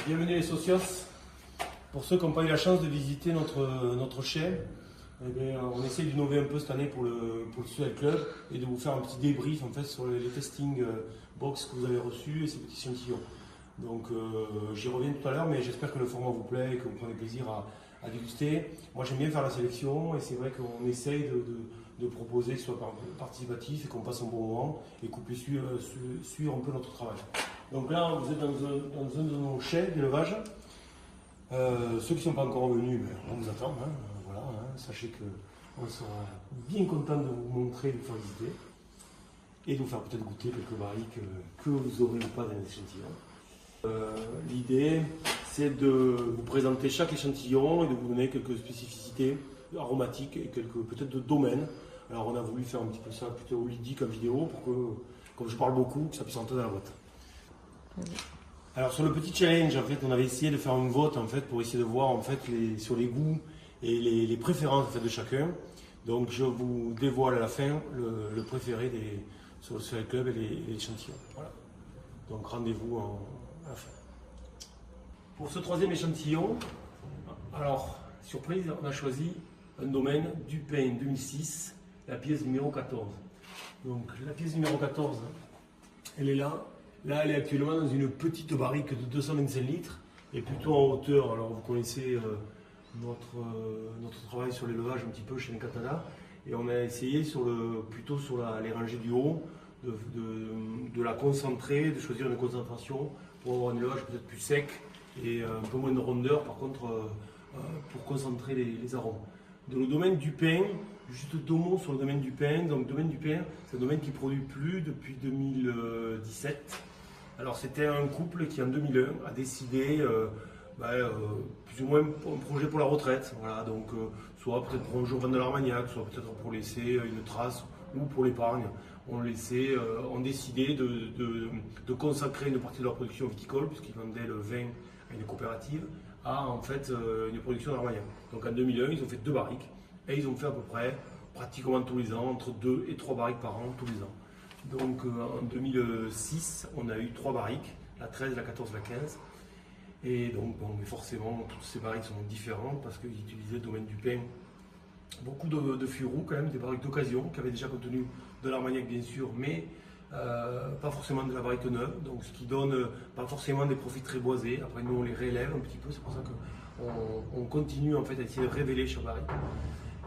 Bienvenue les socios. Pour ceux qui n'ont pas eu la chance de visiter notre chai, on essaie d'innover un peu cette année pour le Social Club et de vous faire un petit débrief en fait, sur les testing box que vous avez reçus et ces petits échantillons. Donc j'y reviens tout à l'heure, mais j'espère que le format vous plaît et que vous prenez plaisir à déguster. Moi j'aime bien faire la sélection et c'est vrai qu'on essaye de proposer que ce soit participatif et qu'on passe un bon moment et que vous puissiez suivre un peu notre travail. Donc là, vous êtes dans un de nos chais d'élevage. Ceux qui ne sont pas encore venus, on vous attend. Voilà, sachez qu'on sera bien content de vous montrer, de vous faire visiter et de vous faire peut-être goûter quelques barriques que vous n'aurez pas dans les échantillons. L'idée, c'est de vous présenter chaque échantillon et de vous donner quelques spécificités aromatiques et quelques peut-être de domaines. Alors on a voulu faire un petit peu ça plutôt ludique en vidéo pour que, comme je parle beaucoup, que ça puisse entrer dans la boîte. Alors sur le petit challenge, en fait, on avait essayé de faire une vote en fait, pour essayer de voir en fait, sur les goûts et les préférences en fait, de chacun. Donc je vous dévoile à la fin le préféré sur le Social Club et les échantillons. Voilà. Donc rendez-vous à la fin. Pour ce troisième échantillon, alors surprise, on a choisi un domaine Dupin 2006, la pièce numéro 14. Donc la pièce numéro 14, elle est là. Là, elle est actuellement dans une petite barrique de 225 litres et plutôt en hauteur. Alors, vous connaissez notre travail sur l'élevage un petit peu chez Encatana et on a essayé plutôt sur les rangées du haut de la concentrer, de choisir une concentration pour avoir un élevage peut-être plus sec et un peu moins de rondeur par contre pour concentrer les arômes. Dans le domaine du pain, juste deux mots sur le domaine du pain. Donc, le domaine du pain, c'est un domaine qui ne produit plus depuis 2017. Alors c'était un couple qui en 2001 a décidé plus ou moins un projet pour la retraite. Voilà, donc soit peut-être pour un jour vendre de l'Armagnac, soit peut-être pour laisser une trace ou pour l'épargne. On décidé de consacrer une partie de leur production viticole, puisqu'ils vendaient le vin à une coopérative, à en fait une production d'Armagnac. Donc en 2001, ils ont fait 2 barriques et ils ont fait à peu près pratiquement tous les ans, entre 2 et 3 barriques par an tous les ans. Donc en 2006, on a eu 3 barriques, la 13, la 14, la 15. Et donc, mais forcément, toutes ces barriques sont différentes parce qu'ils utilisaient le domaine du pain. Beaucoup de fûts roux quand même, des barriques d'occasion qui avaient déjà contenu de l'Armagnac bien sûr, mais pas forcément de la barrique neuve. Donc ce qui donne pas forcément des profils très boisés. Après nous on les relève un petit peu, c'est pour ça qu'on continue en fait à essayer de révéler chaque barrique.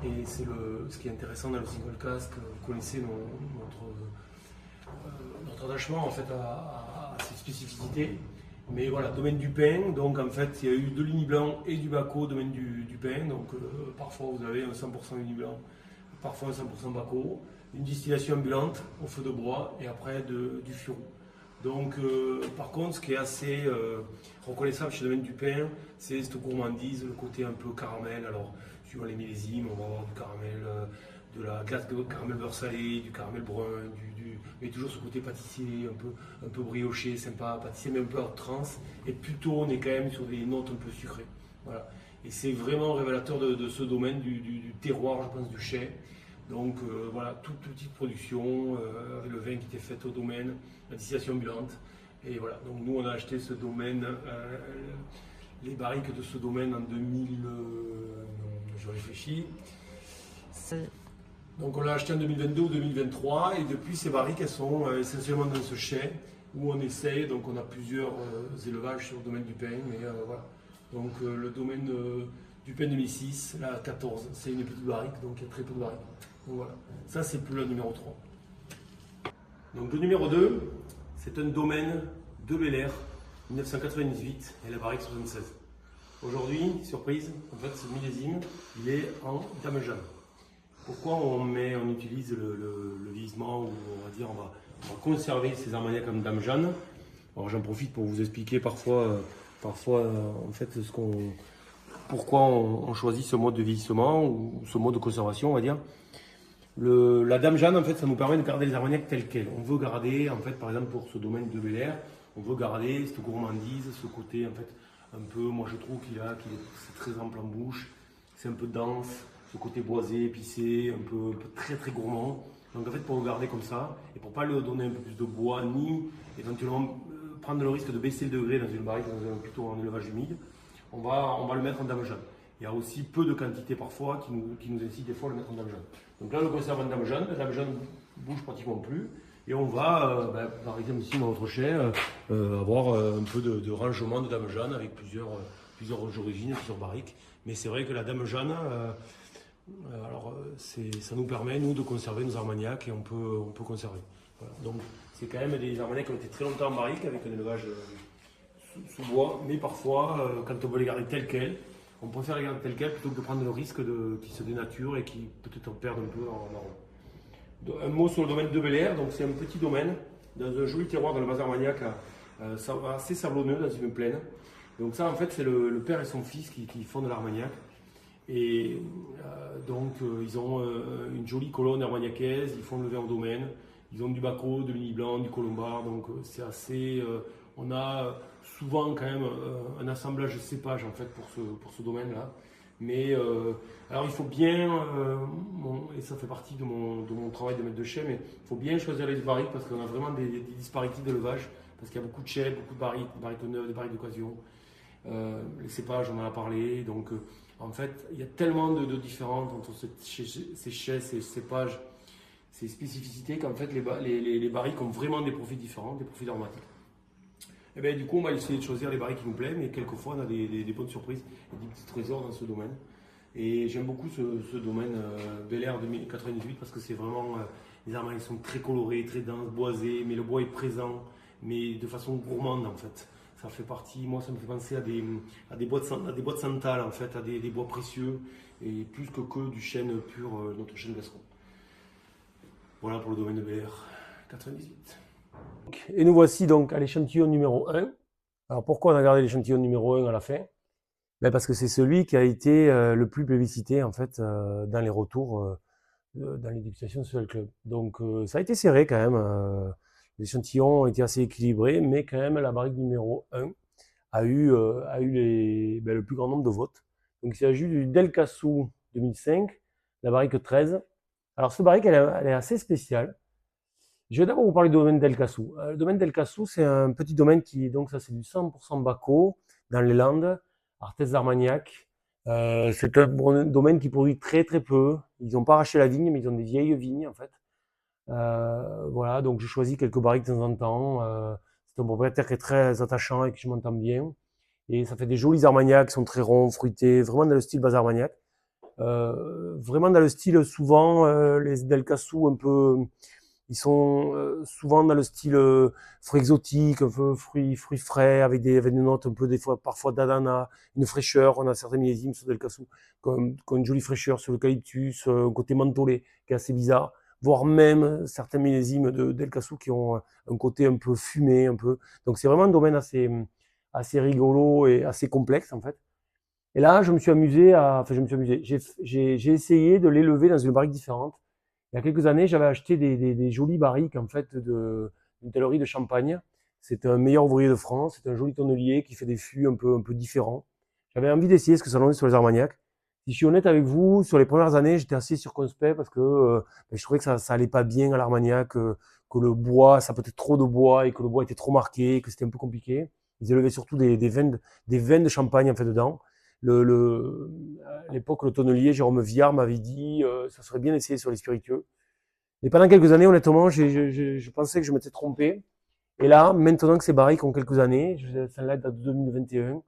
Et c'est ce qui est intéressant dans le single cask, vous connaissez notre attachement en fait à ces spécificités. Mais voilà, domaine du pain, donc en fait il y a eu de l'uni blanc et du baco, domaine du pain, donc parfois vous avez un 100% uni blanc, parfois un 100% baco, une distillation ambulante au feu de bois et après du fût roux. Donc par contre ce qui est assez reconnaissable chez le domaine du pain, c'est cette gourmandise, le côté un peu caramel. Alors suivant les millésimes, on va avoir du caramel, de la glace de caramel beurre salé, du caramel brun, mais toujours ce côté pâtissier, un peu brioché, sympa, pâtissier mais un peu en transe, et plutôt on est quand même sur des notes un peu sucrées. Voilà. Et c'est vraiment révélateur de ce domaine, du terroir, je pense, du chai. Donc voilà, toute petite production, avec le vin qui était fait au domaine, la distillation ambulante. Et voilà, donc nous on a acheté ce domaine, les barriques de ce domaine en 2000, je réfléchis. Donc on l'a acheté en 2022 ou 2023 et depuis ces barriques elles sont essentiellement dans ce chai où on essaye, donc on a plusieurs élevages sur le domaine du pain, mais voilà. Donc le domaine du pain 2006, la 14, c'est une petite barrique, donc il y a très peu de barriques. Donc voilà, ça c'est plus le numéro 3. Donc le numéro 2, c'est un domaine de Bel Air, 1998 et la barrique 76. Aujourd'hui, surprise, en fait ce millésime, il est en Dame Jeanne. Pourquoi on utilise le vieillissement ou on va dire on va conserver ces armagnacs comme Dame Jeanne. Alors j'en profite pour vous expliquer parfois en fait pourquoi on choisit ce mode de vieillissement ou ce mode de conservation on va dire. La Dame Jeanne en fait ça nous permet de garder les armagnacs tels quels. On veut garder en fait par exemple pour ce domaine de Bel Air, on veut garder cette gourmandise, ce côté en fait un peu, moi je trouve c'est très ample en bouche, c'est un peu dense. Ce côté boisé, épicé, un peu très très gourmand. Donc en fait pour le garder comme ça, et pour ne pas lui donner un peu plus de bois, ni éventuellement prendre le risque de baisser le degré dans une barrique, plutôt en élevage humide, on va le mettre en dame jaune. Il y a aussi peu de quantité parfois qui nous incite des fois à le mettre en dame jaune. Donc là, on le conserve en dame jaune. La dame jaune bouge pratiquement plus. Et on va, par exemple ici dans notre chai, avoir un peu de rangement de dame jaune avec plusieurs origines, plusieurs barriques. Mais c'est vrai que la dame jaune, ça nous permet, nous, de conserver nos armagnacs et on peut conserver. Voilà. Donc c'est quand même des armagnacs qui ont été très longtemps en barrique avec un élevage sous bois. Mais parfois, quand on veut les garder tels quels, on préfère les garder tels quels plutôt que de prendre le risque qu'ils se dénaturent et qu'ils peut-être en perdent un peu en arôme. Un mot sur le domaine de Bel-Air, donc c'est un petit domaine dans un joli terroir dans le Bas-Armagnac, assez sablonneux dans une plaine. Donc ça en fait c'est le père et son fils qui font de l'Armagnac. Et ils ont une jolie colonne armagnacaise, ils font le vin au domaine, ils ont du Bacot, de l'Uni Blanc, du Colombard, donc c'est assez... on a souvent quand même un assemblage de cépages en fait pour ce domaine-là. Mais alors il faut bien, et ça fait partie de mon travail de maître de chai, mais il faut bien choisir les barriques parce qu'on a vraiment des disparités d'élevage, parce qu'il y a beaucoup de chais, beaucoup de barriques neuves, des barriques d'occasion. Les cépages, on en a parlé, donc en fait il y a tellement de différences entre ces chais, ces cépages, ces spécificités qu'en fait les barriques ont vraiment des profils différents, des profils aromatiques. Et bien, du coup, on va essayer de choisir les barriques qui nous plaisent, mais quelquefois on a des bonnes surprises et des petits trésors dans ce domaine. Et j'aime beaucoup ce domaine Bel-Air 2098 parce que c'est vraiment, les armagnacs sont très colorés, très denses, boisés, mais le bois est présent, mais de façon gourmande en fait. Ça fait partie, moi ça me fait penser à des bois de santal en fait, à des bois précieux, et plus que du chêne pur, notre chêne gascon. Voilà pour le domaine de Bel-Air 98. Et nous voici donc à l'échantillon numéro 1. Alors pourquoi on a gardé l'échantillon numéro 1 à la fin? Ben parce que c'est celui qui a été le plus plébiscité en fait dans les retours dans les dégustations de Social Club. Donc ça a été serré quand même. L'échantillon a été assez équilibré, mais quand même la barrique numéro 1 a eu le plus grand nombre de votes. Donc il s'agit du Del Cassou 2005, la barrique 13. Alors cette barrique elle est assez spéciale. Je vais d'abord vous parler du domaine d'El Cassou. Le domaine d'El Cassou, c'est un petit domaine donc ça c'est du 100% Bacot, dans les Landes, Arthès d'Armagnac. C'est un domaine qui produit très très peu. Ils n'ont pas arraché la vigne, mais ils ont des vieilles vignes en fait. Voilà, donc j'ai choisi quelques barriques de temps en temps. C'est un propriétaire qui est très attachant et que je m'entends bien. Et ça fait des jolis armagnacs qui sont très ronds, fruités, vraiment dans le style bas armagnac. Vraiment dans le style souvent, les Del Cassou un peu... Ils sont souvent dans le style fruits exotiques, un peu fruits frais, avec des notes un peu des fois parfois d'ananas, une fraîcheur. On a certains millésimes sur Del Cassou qui ont une jolie fraîcheur sur l'eucalyptus, un côté mentholé qui est assez bizarre, voire même certains millésimes de Del Cassou qui ont un côté un peu fumé, un peu. Donc c'est vraiment un domaine assez rigolo et assez complexe en fait. Et là, j'ai essayé de l'élever dans une barrique différente. Il y a quelques années, j'avais acheté des jolies barriques en fait d'une tôlerie de Champagne. C'est un meilleur ouvrier de France, c'est un joli tonnelier qui fait des fûts un peu différents. J'avais envie d'essayer ce que ça donnait sur les armagnacs. Si je suis honnête avec vous, sur les premières années, j'étais assez circonspect parce que je trouvais que ça allait pas bien à l'armagnac, que le bois, ça peut être trop de bois et que le bois était trop marqué, que c'était un peu compliqué. Ils élevaient surtout des veines de champagne en fait dedans. À l'époque, le tonnelier Jérôme Viard m'avait dit ça serait bien d'essayer sur les spiritueux. Et pendant quelques années, honnêtement, je pensais que je m'étais trompé. Et là, maintenant que ces barriques ont quelques années, celle-là date de 2021,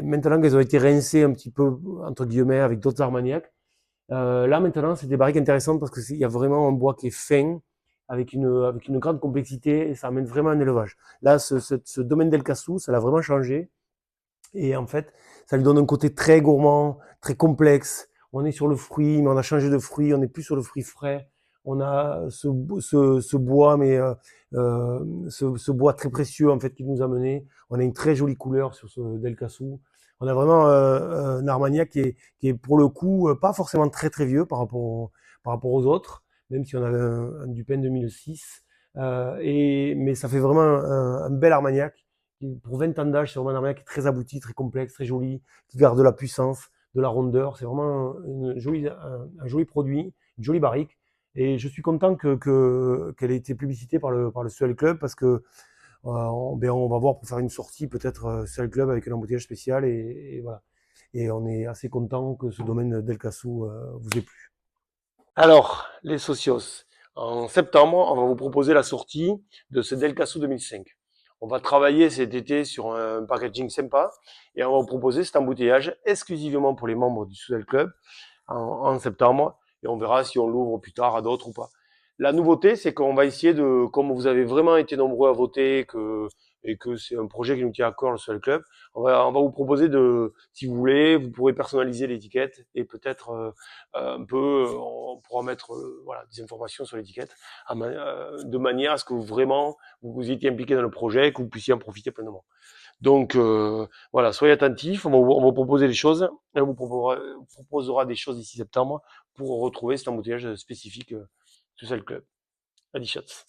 maintenant qu'elles ont été rincées un petit peu, entre guillemets, avec d'autres armagnacs, là maintenant, c'est des barriques intéressantes parce qu'il y a vraiment un bois qui est fin, avec une grande complexité, et ça amène vraiment un élevage. Là, ce domaine d'El Cassou, ça l'a vraiment changé. Et en fait, ça lui donne un côté très gourmand, très complexe. On est sur le fruit, mais on a changé de fruit, on n'est plus sur le fruit frais. On a ce bois, mais ce bois très précieux en fait qui nous a mené. On a une très jolie couleur sur ce Del Cassou. On a vraiment un Armagnac qui est pour le coup pas forcément très très vieux par rapport aux autres, même si on a un Dupen 2006. Mais ça fait vraiment un bel Armagnac. Pour 20 ans d'âge, c'est vraiment un Armagnac qui est très abouti, très complexe, très joli, qui garde de la puissance, de la rondeur. C'est vraiment un joli produit, une jolie barrique. Et je suis content qu'elle ait été publicitée par le Social Club parce que on va voir pour faire une sortie peut-être Social Club avec un embouteillage spécial et voilà. Et on est assez content que ce domaine d'El Cassou vous ait plu. Alors, les socios, en septembre, on va vous proposer la sortie de ce Del Casso 2005. On va travailler cet été sur un packaging sympa et on va vous proposer cet embouteillage exclusivement pour les membres du Soudal Club en septembre et on verra si on l'ouvre plus tard à d'autres ou pas. La nouveauté, c'est qu'on va essayer de, comme vous avez vraiment été nombreux à voter et que c'est un projet qui nous tient à cœur, le Soudal Club, on va vous proposer de, si vous voulez, vous pourrez personnaliser l'étiquette et peut-être un peu, on pourra mettre voilà, des informations sur l'étiquette de manière à ce que vraiment vous étiez impliqué dans le projet et que vous puissiez en profiter pleinement. Donc voilà, soyez attentifs, on va vous proposer des choses, et on vous proposera des choses d'ici septembre pour retrouver cet embouteillage spécifique Social Club. Adios.